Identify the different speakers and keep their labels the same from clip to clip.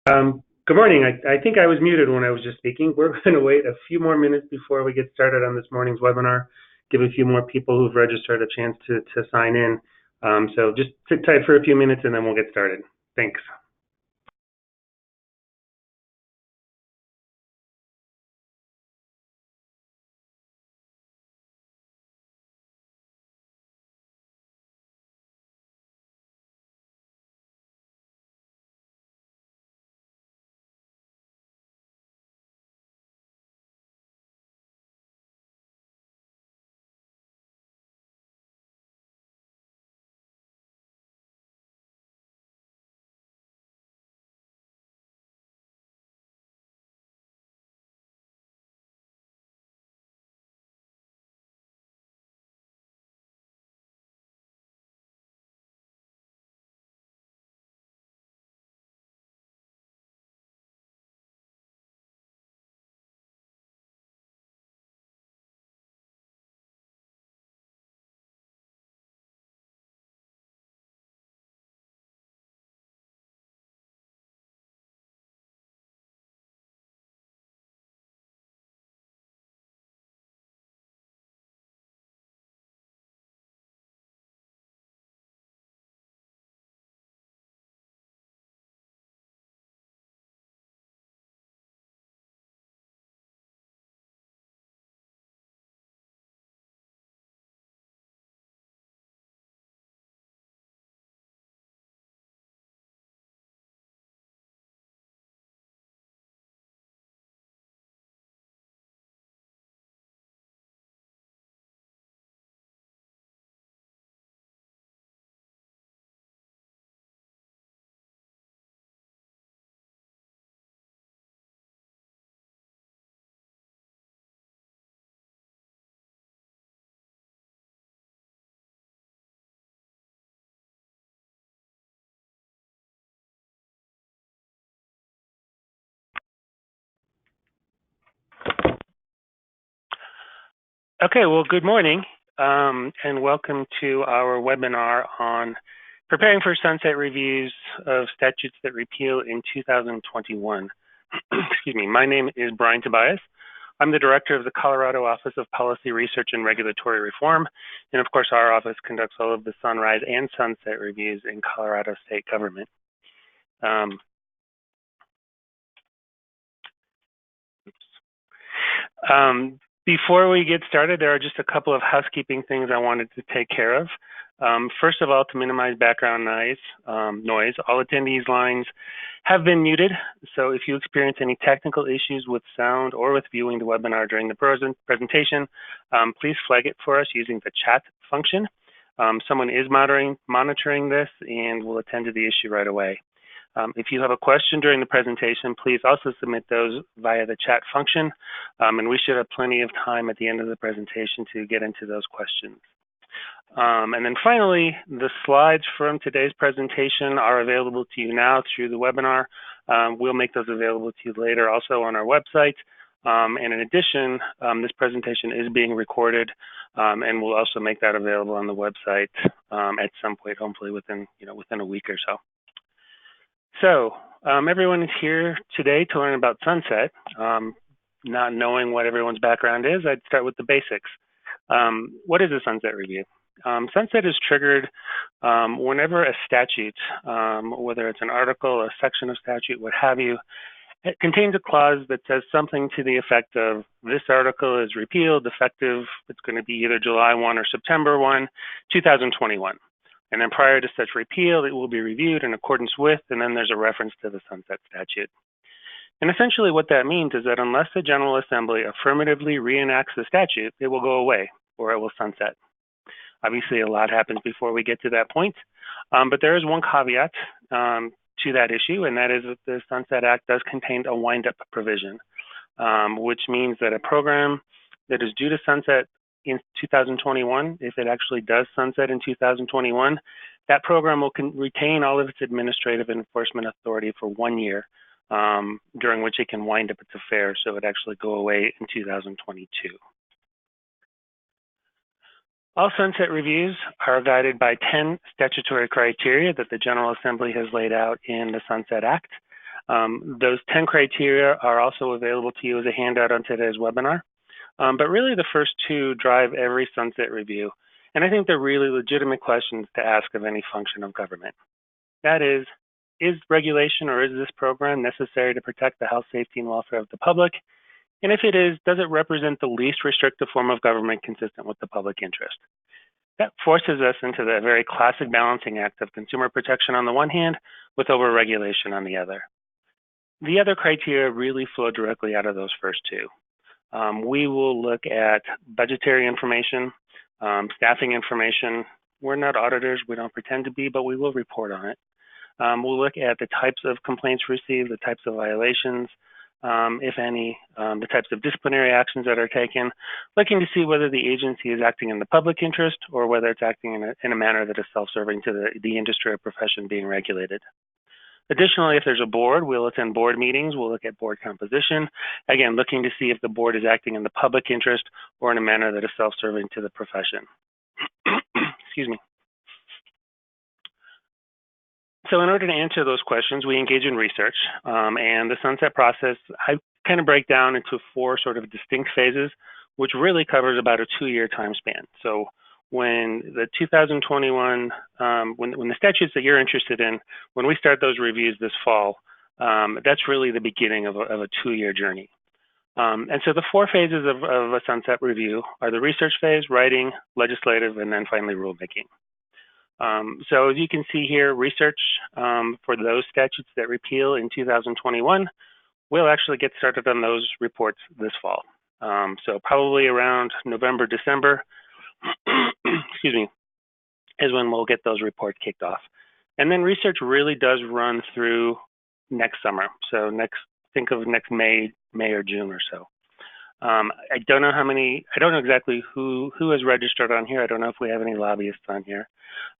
Speaker 1: Good morning. I think I was muted when I was just speaking. We're going to wait a few more minutes before we get started on this morning's webinar, give a few more people who've registered a chance to sign in. So just sit tight for a few minutes and then we'll get started. Thanks. Okay, well, good morning and welcome to our webinar on preparing for sunset reviews of statutes that repeal in 2021. Excuse me, my name is Brian Tobias. I'm the director of the Colorado Office of Policy Research and Regulatory Reform. And of course, our office conducts all of the sunrise and sunset reviews in Colorado state government. Before we get started, there are just a couple of housekeeping things I wanted to take care of. First of all, to minimize background noise, all attendees' lines have been muted. So if you experience any technical issues with sound or with viewing the webinar during the presentation, please flag it for us using the chat function. Someone is monitoring this and will attend to the issue right away. If you have a question during the presentation, please also submit those via the chat function, and we should have plenty of time at the end of the presentation to get into those questions. And then finally, the slides from today's presentation are available to you now through the webinar. We'll make those available to you later also on our website. And in addition, this presentation is being recorded, and we'll also make that available on the website at some point, hopefully within a week or so. So everyone is here today to learn about sunset. Not knowing what everyone's background is, I'd start with the basics. What is a sunset review? Sunset is triggered whenever a statute, whether it's an article, a section of statute, what have you, it contains a clause that says something to the effect of this article is repealed, effective, it's going to be either July 1 or September 1, 2021. And then prior to such repeal, it will be reviewed in accordance with, and then there's a reference to the sunset statute. And essentially what that means is that unless the General Assembly affirmatively reenacts the statute, it will go away or it will sunset. Obviously, a lot happens before we get to that point, but there is one caveat to that issue, and that is that the Sunset Act does contain a wind-up provision, which means that a program that is due to sunset in 2021, if it actually does sunset in 2021, that program will retain all of its administrative and enforcement authority for 1 year, during which it can wind up its affairs, so it actually go away in 2022. All sunset reviews are guided by 10 statutory criteria that the General Assembly has laid out in the Sunset Act. Those 10 criteria are also available to you as a handout on today's webinar. But really the first two drive every sunset review. And I think they're really legitimate questions to ask of any function of government. That is regulation or is this program necessary to protect the health, safety, and welfare of the public? And if it is, does it represent the least restrictive form of government consistent with the public interest? That forces us into the very classic balancing act of consumer protection on the one hand with overregulation on the other. The other criteria really flow directly out of those first two. We will look at budgetary information, staffing information. We're not auditors, we don't pretend to be, but we will report on it. We'll look at the types of complaints received, the types of violations, if any, the types of disciplinary actions that are taken, looking to see whether the agency is acting in the public interest or whether it's acting in a manner that is self-serving to the industry or profession being regulated. Additionally, if there's a board, we'll attend board meetings. We'll look at board composition, again, looking to see if the board is acting in the public interest or in a manner that is self-serving to the profession. Excuse me. So in order to answer those questions, we engage in research, and the sunset process, I kind of break down into four sort of distinct phases, which really covers about a 2-year time span. So when the 2021, when the statutes that you're interested in, when we start those reviews this fall, that's really the beginning of a 2-year journey. And so the 4 phases of a sunset review are the research phase, writing, legislative, and then finally rulemaking. So as you can see here, research for those statutes that repeal in 2021, we'll actually get started on those reports this fall. So probably around November, December, excuse me, is when we'll get those reports kicked off. And then research really does run through next summer. So think of next May or June or so. I don't know I don't know exactly who has registered on here. I don't know if we have any lobbyists on here.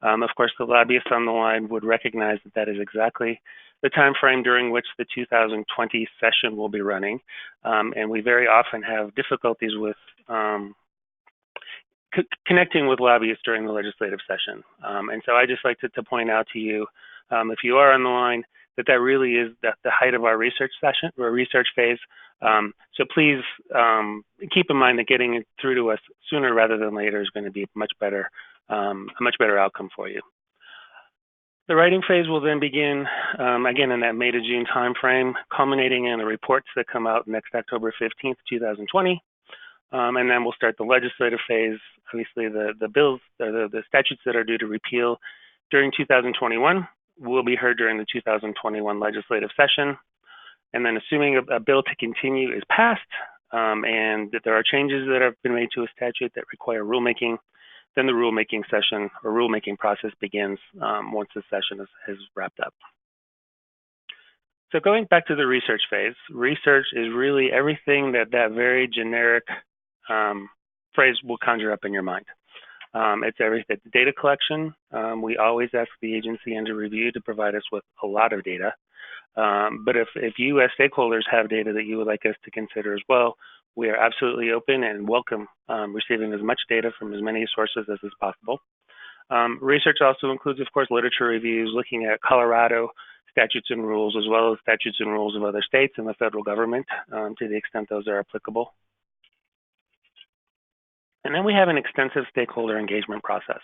Speaker 1: Of course, the lobbyists on the line would recognize that that is exactly the time frame during which the 2020 session will be running. And we very often have difficulties with connecting with lobbyists during the legislative session. And so I just like to point out to you, if you are on the line, that really is the height of our research session or research phase. So please keep in mind that getting it through to us sooner rather than later is going to be a much better outcome for you. The writing phase will then begin, again, in that May to June timeframe, culminating in the reports that come out next October 15th, 2020. And then we'll start the legislative phase. Obviously, the bills, the statutes that are due to repeal during 2021 will be heard during the 2021 legislative session. And then assuming a bill to continue is passed and that there are changes that have been made to a statute that require rulemaking, then the rulemaking session or rulemaking process begins once the session is wrapped up. So going back to the research phase, research is really everything that very generic phrase will conjure up in your mind. It's everything. Data collection. We always ask the agency under review to provide us with a lot of data. But if you as stakeholders have data that you would like us to consider as well, we are absolutely open and welcome receiving as much data from as many sources as is possible. Research also includes, of course, literature reviews, looking at Colorado statutes and rules, as well as statutes and rules of other states and the federal government, to the extent those are applicable. And then we have an extensive stakeholder engagement process.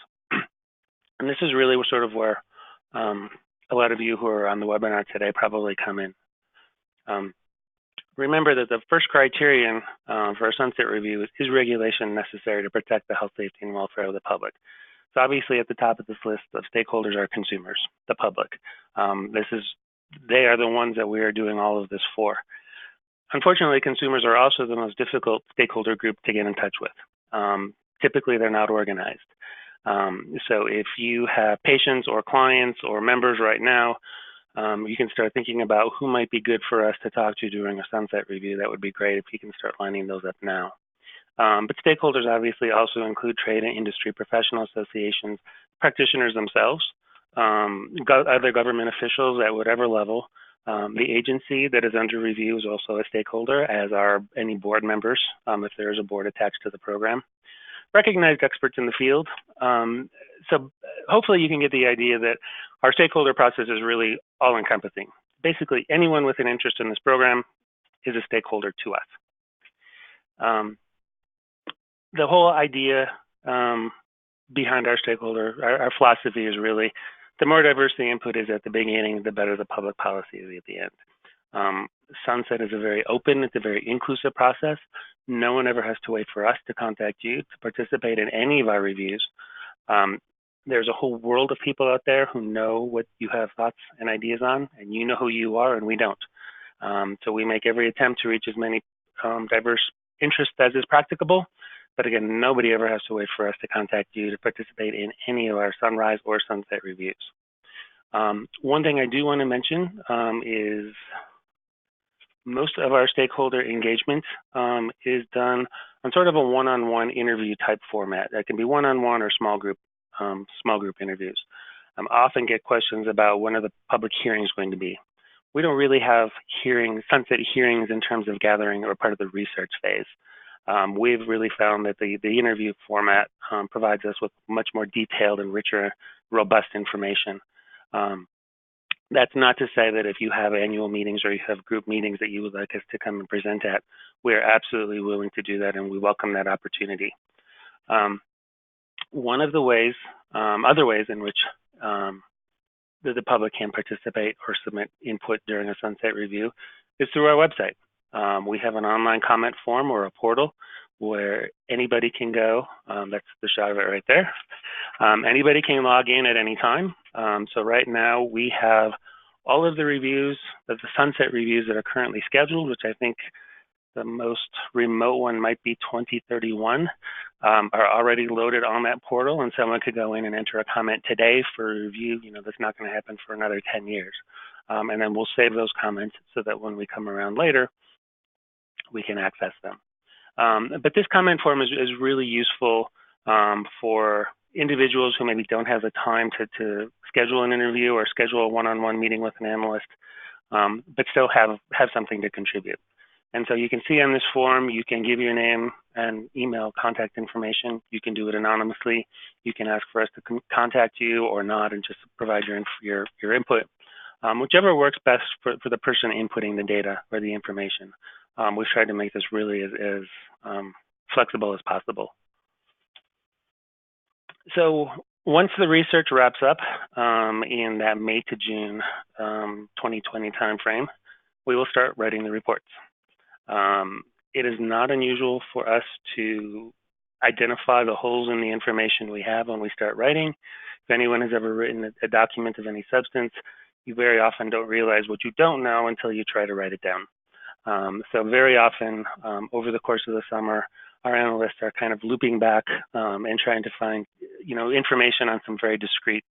Speaker 1: And this is really sort of where a lot of you who are on the webinar today probably come in. Remember that the first criterion for a sunset review is regulation necessary to protect the health, safety, and welfare of the public. So obviously at the top of this list of stakeholders are consumers, the public. They are the ones that we are doing all of this for. Unfortunately, consumers are also the most difficult stakeholder group to get in touch with. Typically, they're not organized. So if you have patients or clients or members right now, you can start thinking about who might be good for us to talk to during a sunset review. That would be great if you can start lining those up now. But stakeholders obviously also include trade and industry professional associations, practitioners themselves, other government officials at whatever level. The agency that is under review is also a stakeholder, as are any board members, if there is a board attached to the program. Recognized experts in the field. So hopefully you can get the idea that our stakeholder process is really all-encompassing. basically anyone with an interest in this program is a stakeholder to us. The whole idea behind our our philosophy is really the more diverse the input is at the beginning, the better the public policy is at the end. Sunset is a very open, it's a very inclusive process. No one ever has to wait for us to contact you to participate in any of our reviews. There's a whole world of people out there who know what you have thoughts and ideas on, and you know who you are, and we don't. So we make every attempt to reach as many diverse interests as is practicable. But again, nobody ever has to wait for us to contact you to participate in any of our sunrise or sunset reviews. One thing I do want to mention is most of our stakeholder engagement is done on sort of a one-on-one interview type format. That can be one-on-one or small group interviews. I often get questions about when are the public hearings going to be. We don't really have sunset hearings in terms of gathering or part of the research phase. We've really found that the interview format provides us with much more detailed and richer, robust information. That's not to say that if you have annual meetings or you have group meetings that you would like us to come and present at, we're absolutely willing to do that, and we welcome that opportunity. One of the other ways in which the public can participate or submit input during a sunset review is through our website. We have an online comment form or a portal where anybody can go. That's the shot of it right there. Anybody can log in at any time. So right now we have all of the reviews, the sunset reviews that are currently scheduled, which I think the most remote one might be 2031, are already loaded on that portal, and someone could go in and enter a comment today for review. That's not going to happen for another 10 years. And then we'll save those comments so that when we come around later, we can access them. But this comment form is really useful for individuals who maybe don't have the time to schedule an interview or schedule a one-on-one meeting with an analyst, but still have something to contribute. And so you can see on this form, you can give your name and email contact information. You can do it anonymously. You can ask for us to contact you or not and just provide your input, whichever works best for the person inputting the data or the information. We've tried to make this really as flexible as possible. So once the research wraps up in that May to June 2020 timeframe, we will start writing the reports. It is not unusual for us to identify the holes in the information we have when we start writing. If anyone has ever written a document of any substance, you very often don't realize what you don't know until you try to write it down. So very often over the course of the summer, our analysts are kind of looping back and trying to find, information on some very discrete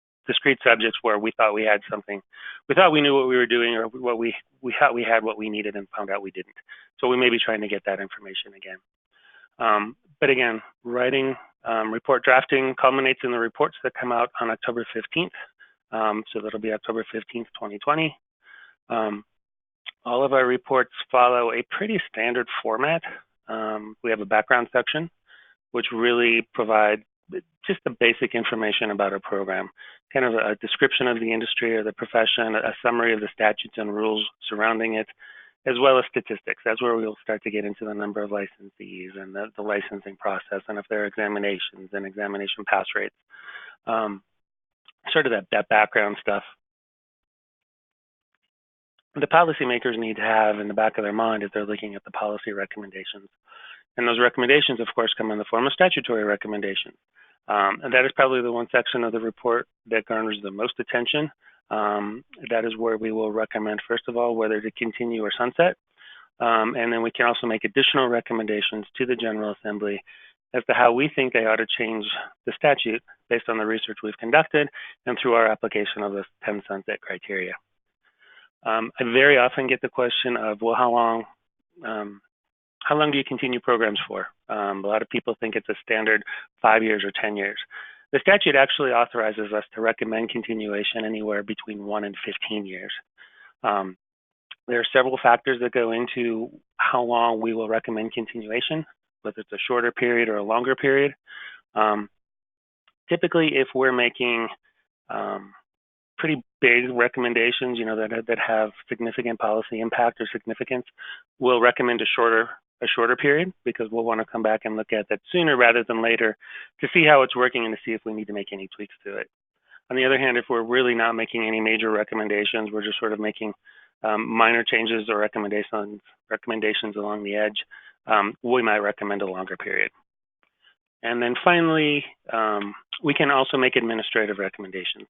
Speaker 1: subjects where we thought we had something. We thought we knew what we were doing, or what we thought we had what we needed and found out we didn't. So we may be trying to get that information again. But again, writing, report drafting culminates in the reports that come out on October 15th. So that'll be October 15th, 2020. All of our reports follow a pretty standard format. We have a background section, which really provides just the basic information about our program, kind of a description of the industry or the profession, a summary of the statutes and rules surrounding it, as well as statistics. That's where we'll start to get into the number of licensees and the licensing process, and if there are examinations and examination pass rates, sort of that background stuff. The policymakers need to have in the back of their mind as they're looking at the policy recommendations. And those recommendations, of course, come in the form of statutory recommendations. And that is probably the one section of the report that garners the most attention. That is where we will recommend, first of all, whether to continue or sunset. And then we can also make additional recommendations to the General Assembly as to how we think they ought to change the statute based on the research we've conducted and through our application of the 10 sunset criteria. I very often get the question of, well, how long do you continue programs for? A lot of people think it's a standard 5 years or 10 years. The statute actually authorizes us to recommend continuation anywhere between 1 and 15 years. There are several factors that go into how long we will recommend continuation, whether it's a shorter period or a longer period. Typically, if we're making pretty big recommendations, that have significant policy impact or significance, we'll recommend a shorter period, because we'll want to come back and look at that sooner rather than later to see how it's working and to see if we need to make any tweaks to it. On the other hand, if we're really not making any major recommendations, we're just sort of making minor changes or recommendations along the edge, we might recommend a longer period. And then finally, we can also make administrative recommendations.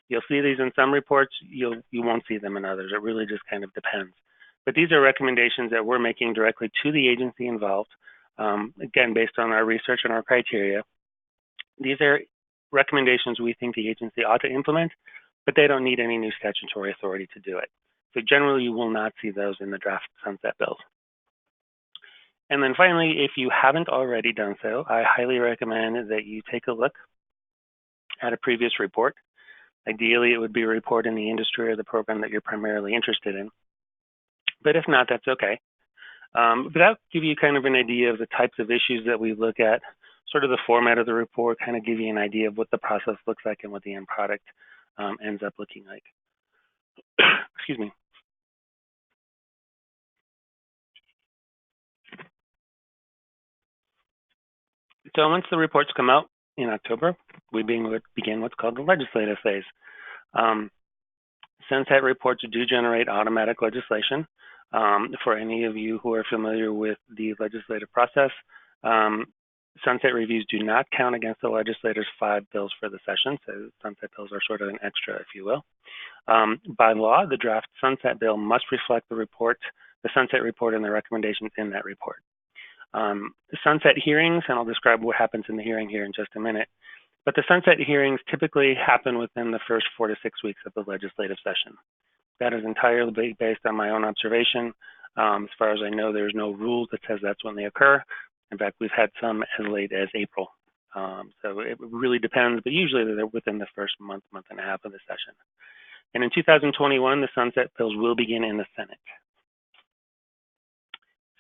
Speaker 1: You'll see these in some reports, you won't see them in others. It really just kind of depends. But these are recommendations that we're making directly to the agency involved, again, based on our research and our criteria. These are recommendations we think the agency ought to implement, but they don't need any new statutory authority to do it. So generally, you will not see those in the draft sunset bills. And then finally, if you haven't already done so, I highly recommend that you take a look at a previous report. Ideally, it would be a report in the industry or the program that you're primarily interested in. But if not, that's okay. But that'll give you kind of an idea of the types of issues that we look at, sort of the format of the report, kind of give you an idea of what the process looks like and what the end product ends up looking like. Excuse me. So once the reports come out in October, we begin what's called the legislative phase. Sunset reports do generate automatic legislation. For any of you who are familiar with the legislative process, sunset reviews do not count against the legislator's 5 bills for the session, so sunset bills are sort of an extra, if you will. By law, the draft sunset bill must reflect the sunset report and the recommendations in that report. The sunset hearings, and I'll describe what happens in the hearing here in just a minute, but the sunset hearings typically happen within the first 4 to 6 weeks of the legislative session. That is entirely based on my own observation. As far as I know, there's no rule that says that's when they occur. In fact, we've had some as late as April. So it really depends, but usually they're within the first month and a half of the session. And in 2021, the sunset bills will begin in the Senate.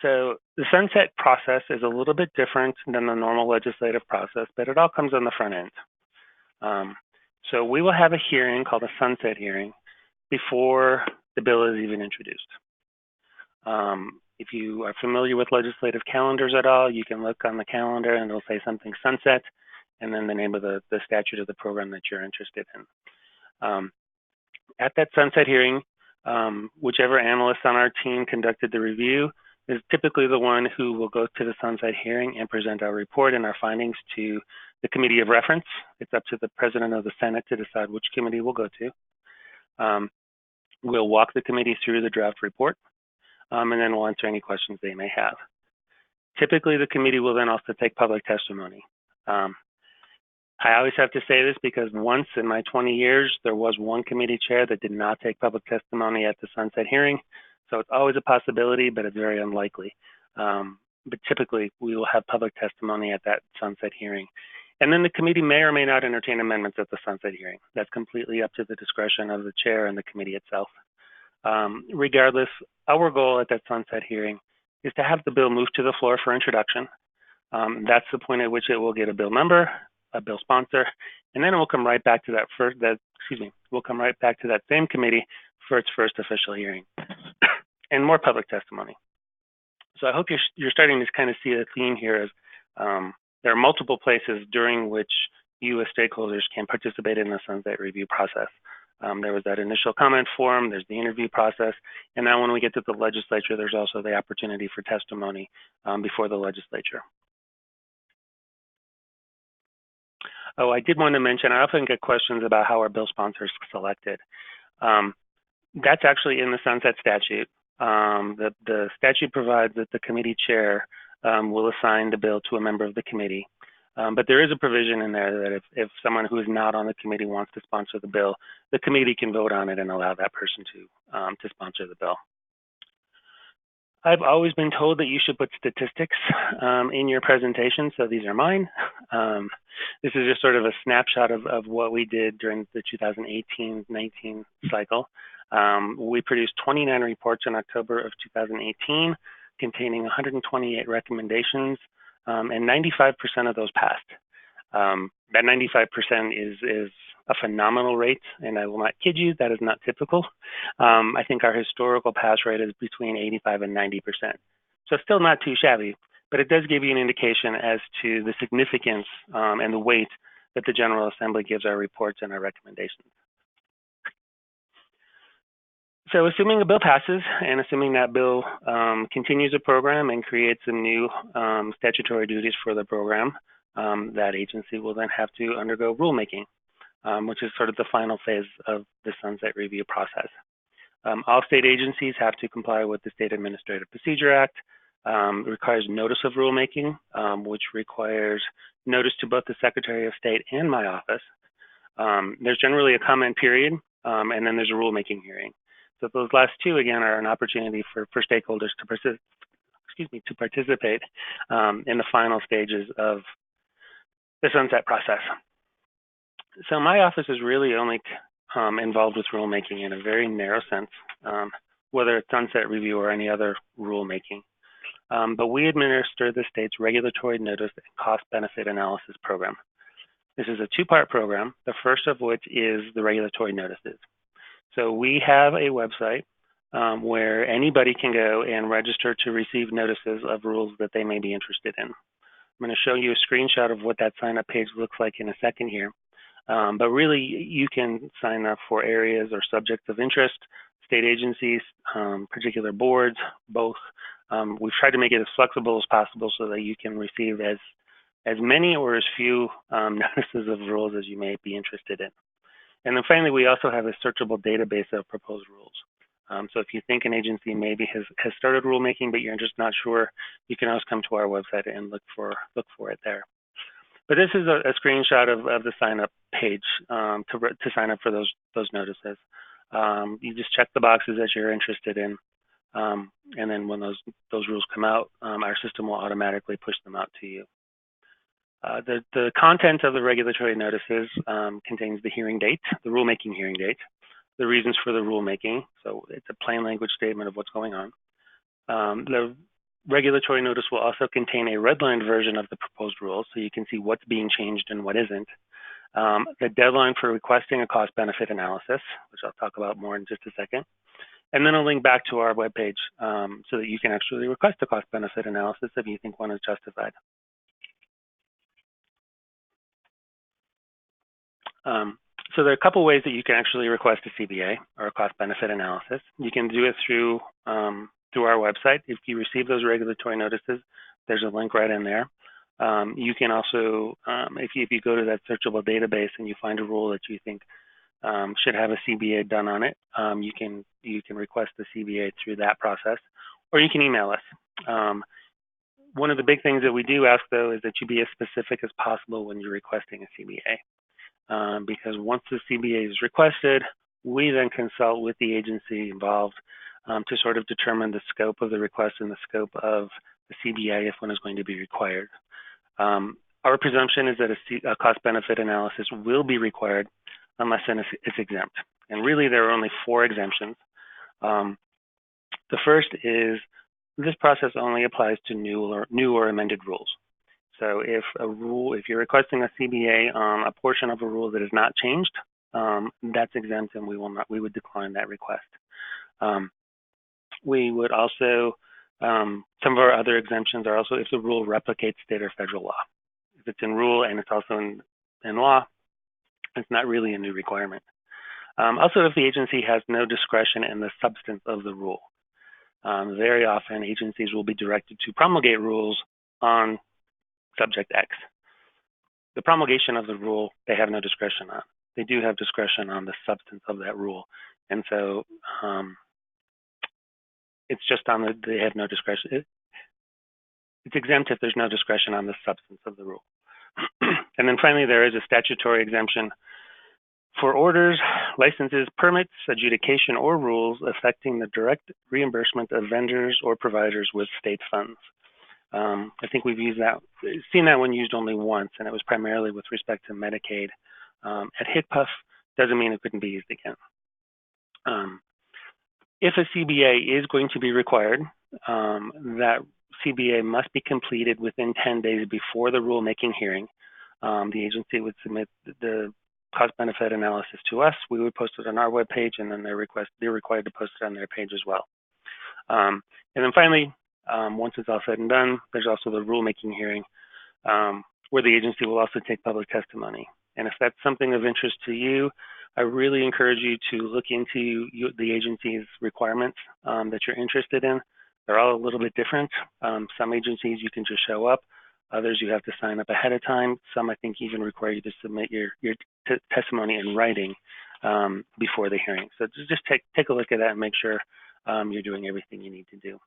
Speaker 1: So the sunset process is a little bit different than the normal legislative process, but it all comes on the front end. So we will have a hearing called a sunset hearing before the bill is even introduced. If you are familiar with legislative calendars at all, you can look on the calendar and it'll say something sunset and then the name of the statute of the program that you're interested in. At that sunset hearing, whichever analyst on our team conducted the review is typically the one who will go to the sunset hearing and present our report and our findings to the committee of reference. It's up to the president of the Senate to decide which committee we'll go to. We'll walk the committee through the draft report, and then we'll answer any questions they may have. Typically, the committee will then also take public testimony. I always have to say this because once in my 20 years, there was one committee chair that did not take public testimony at the sunset hearing. So it's always a possibility, but it's very unlikely. But typically, we will have public testimony at that sunset hearing. And then the committee may or may not entertain amendments at the sunset hearing. That's completely up to the discretion of the chair and the committee itself. Regardless, our goal at that sunset hearing is to have the bill move to the floor for introduction. That's the point at which it will get a bill number, a bill sponsor, and then it will come right back to we'll come right back to that same committee for its first official hearing and more public testimony. So I hope you're starting to kind of see a theme here as there are multiple places during which you as stakeholders can participate in the sunset review process. There was that initial comment form, there's the interview process, and now when we get to the legislature, there's also the opportunity for testimony before the legislature. Oh, I did want to mention, I often get questions about how our bill sponsors selected. That's actually in the sunset statute. The statute provides that the committee chair will assign the bill to a member of the committee. But there is a provision in there that if someone who is not on the committee wants to sponsor the bill, the committee can vote on it and allow that person to sponsor the bill. I've always been told that you should put statistics in your presentation, so these are mine. This is just sort of a snapshot of what we did during the 2018-19 cycle. We produced 29 reports in October of 2018, containing 128 recommendations, and 95% of those passed. That 95% is a phenomenal rate, and I will not kid you, that is not typical. I think our historical pass rate is between 85 and 90%. So still not too shabby, but it does give you an indication as to the significance and the weight that the General Assembly gives our reports and our recommendations. So assuming a bill passes and assuming that bill continues a program and creates some new statutory duties for the program, that agency will then have to undergo rulemaking, which is sort of the final phase of the sunset review process. All state agencies have to comply with the State Administrative Procedure Act. It requires notice of rulemaking, which requires notice to both the Secretary of State and my office. There's generally a comment period, and then there's a rulemaking hearing. So those last two, again, are an opportunity for stakeholders to participate in the final stages of the sunset process. So my office is really only involved with rulemaking in a very narrow sense, whether it's sunset review or any other rulemaking. But we administer the state's regulatory notice and cost-benefit analysis program. This is a two-part program, the first of which is the regulatory notices. So we have a website where anybody can go and register to receive notices of rules that they may be interested in. I'm going to show you a screenshot of what that sign-up page looks like in a second here. But really, you can sign up for areas or subjects of interest, state agencies, particular boards, both. We've tried to make it as flexible as possible so that you can receive as many or as few notices of rules as you may be interested in. And then finally, we also have a searchable database of proposed rules. So if you think an agency maybe has started rulemaking, but you're just not sure, you can always come to our website and look for it there. But this is a screenshot of the sign-up page to sign up for those notices. You just check the boxes that you're interested in, and then when those rules come out, our system will automatically push them out to you. The content of the regulatory notices contains the hearing date, the rulemaking hearing date, the reasons for the rulemaking. So it's a plain language statement of what's going on. The regulatory notice will also contain a redlined version of the proposed rules, so you can see what's being changed and what isn't. The deadline for requesting a cost-benefit analysis, which I'll talk about more in just a second. And then a link back to our webpage so that you can actually request a cost-benefit analysis if you think one is justified. So there are a couple ways that you can actually request a CBA or a cost-benefit analysis. You can do it through our website. If you receive those regulatory notices, there's a link right in there. You can also, if you go to that searchable database and you find a rule that you think should have a CBA done on it, you can request the CBA through that process, or you can email us. One of the big things that we do ask, though, is that you be as specific as possible when you're requesting a CBA, because once the CBA is requested, we then consult with the agency involved to sort of determine the scope of the request and the scope of the CBA if one is going to be required. Our presumption is that a cost-benefit analysis will be required unless it's exempt. And really, there are only 4 exemptions. The first is this process only applies to new or amended rules. So if you're requesting a CBA on a portion of a rule that is not changed, that's exempt, and we would decline that request. We would also, some of our other exemptions are also if the rule replicates state or federal law. If it's in rule and it's also in law, it's not really a new requirement. Also, if the agency has no discretion in the substance of the rule. Very often, agencies will be directed to promulgate rules on subject X. The promulgation of the rule, they have no discretion on. They do have discretion on the substance of that rule. And so it's just they have no discretion. It's exempt if there's no discretion on the substance of the rule. And then finally, there is a statutory exemption for orders, licenses, permits, adjudication, or rules affecting the direct reimbursement of vendors or providers with state funds. I think we've seen that one used only once, and it was primarily with respect to Medicaid. At HCPF, doesn't mean it couldn't be used again. If a CBA is going to be required, that CBA must be completed within 10 days before the rulemaking hearing. The agency would submit the cost-benefit analysis to us. We would post it on our webpage, and then they're required to post it on their page as well. And then finally, once it's all said and done, there's also the rulemaking hearing, where the agency will also take public testimony. And if that's something of interest to you, I really encourage you to look into the agency's requirements that you're interested in. They're all a little bit different. Some agencies you can just show up. Others you have to sign up ahead of time. Some I think even require you to submit your testimony in writing before the hearing. So just take a look at that and make sure you're doing everything you need to do.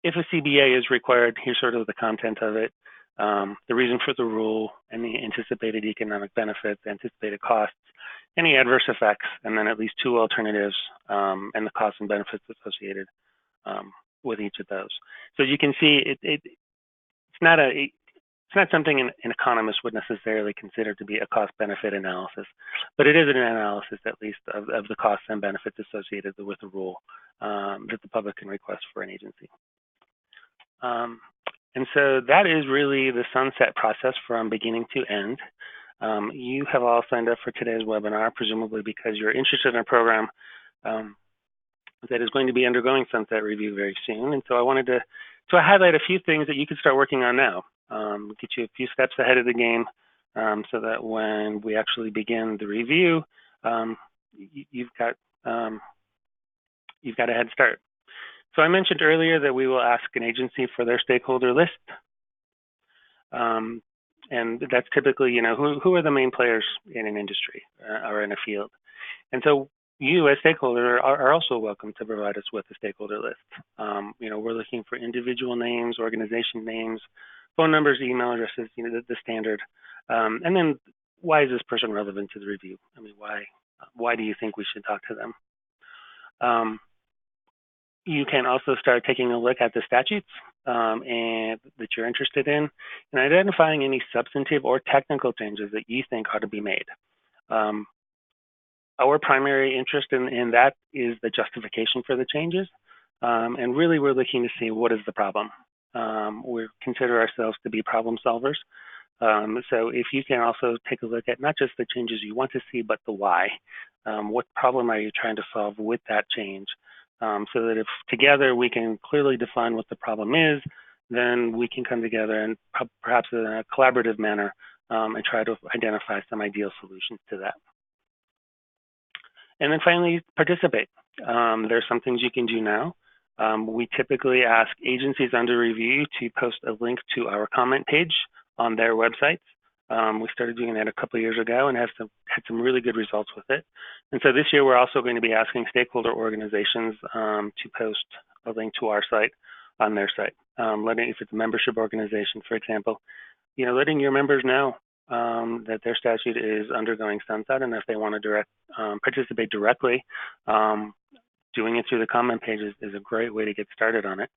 Speaker 1: If a CBA is required, here's sort of the content of it. The reason for the rule, any anticipated economic benefits, anticipated costs, any adverse effects, and then at least 2 alternatives and the costs and benefits associated with each of those. So you can see it's not something an economist would necessarily consider to be a cost-benefit analysis, but it is an analysis at least of the costs and benefits associated with the rule that the public can request for an agency. And so that is really the sunset process from beginning to end. You have all signed up for today's webinar, presumably because you're interested in a program that is going to be undergoing sunset review very soon. And so I wanted to highlight a few things that you can start working on now, get you a few steps ahead of the game so that when we actually begin the review, you've got a head start. So I mentioned earlier that we will ask an agency for their stakeholder list. And that's typically, who are the main players in an industry or in a field. And so you as stakeholder are also welcome to provide us with a stakeholder list. We're looking for individual names, organization names, phone numbers, email addresses, the standard. And then why is this person relevant to the review? I mean, why do you think we should talk to them? You can also start taking a look at the statutes and that you're interested in and identifying any substantive or technical changes that you think ought to be made. Our primary interest in that is the justification for the changes. And really, we're looking to see what is the problem. We consider ourselves to be problem solvers. So if you can also take a look at not just the changes you want to see, but the why. What problem are you trying to solve with that change? So that if together we can clearly define what the problem is, then we can come together and perhaps in a collaborative manner and try to identify some ideal solutions to that. And then finally, participate. There's some things you can do now. We typically ask agencies under review to post a link to our comment page on their websites. We started doing that a couple of years ago and had some really good results with it. And so this year we're also going to be asking stakeholder organizations to post a link to our site on their site. If it's a membership organization, for example, letting your members know that their statute is undergoing sunset, and if they want to participate directly, doing it through the comment page is a great way to get started on it.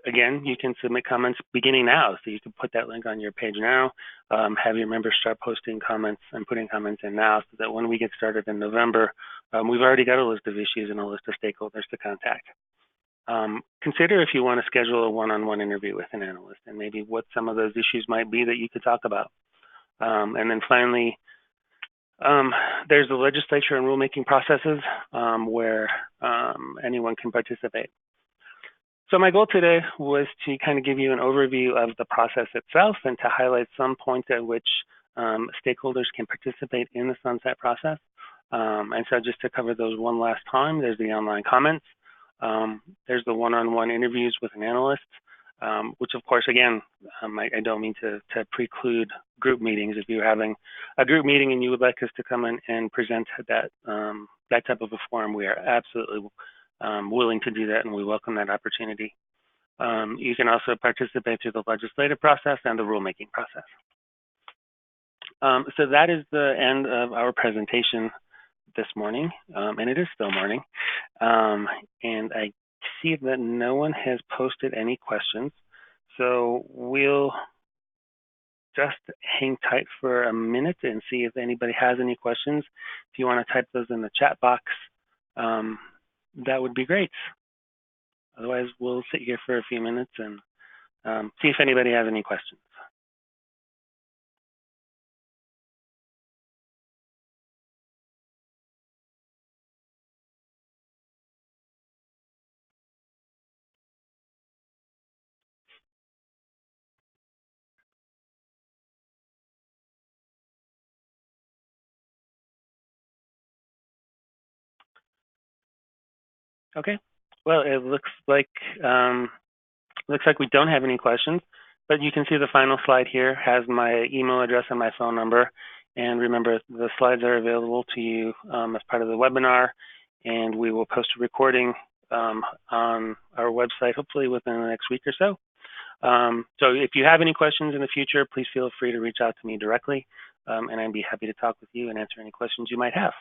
Speaker 1: Again, you can submit comments beginning now, so you can put that link on your page now, have your members start posting comments and putting comments in now so that when we get started in November, we've already got a list of issues and a list of stakeholders to contact. Consider if you want to schedule a one-on-one interview with an analyst and maybe what some of those issues might be that you could talk about. And then finally, there's the legislature and rulemaking processes where anyone can participate. So my goal today was to kind of give you an overview of the process itself and to highlight some points at which stakeholders can participate in the sunset process. And so just to cover those one last time, there's the online comments. There's the one-on-one interviews with an analyst, which of course, again, I don't mean to preclude group meetings. If you're having a group meeting and you would like us to come in and present that type of a forum, we are absolutely willing to do that, and we welcome that opportunity. You can also participate through the legislative process and the rulemaking process. So that is the end of our presentation this morning, and it is still morning. And I see that no one has posted any questions, so we'll just hang tight for a minute and see if anybody has any questions. If you want to type those in the chat box, that would be great. Otherwise, we'll sit here for a few minutes and see if anybody has any questions. Okay. Well, it looks like we don't have any questions, but you can see the final slide here has my email address and my phone number. And remember, the slides are available to you as part of the webinar, and we will post a recording on our website, hopefully within the next week or so. So if you have any questions in the future, please feel free to reach out to me directly, and I'd be happy to talk with you and answer any questions you might have.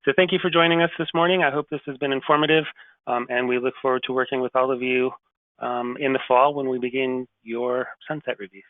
Speaker 1: So thank you for joining us this morning. I hope this has been informative, and we look forward to working with all of you in the fall when we begin your sunset reviews.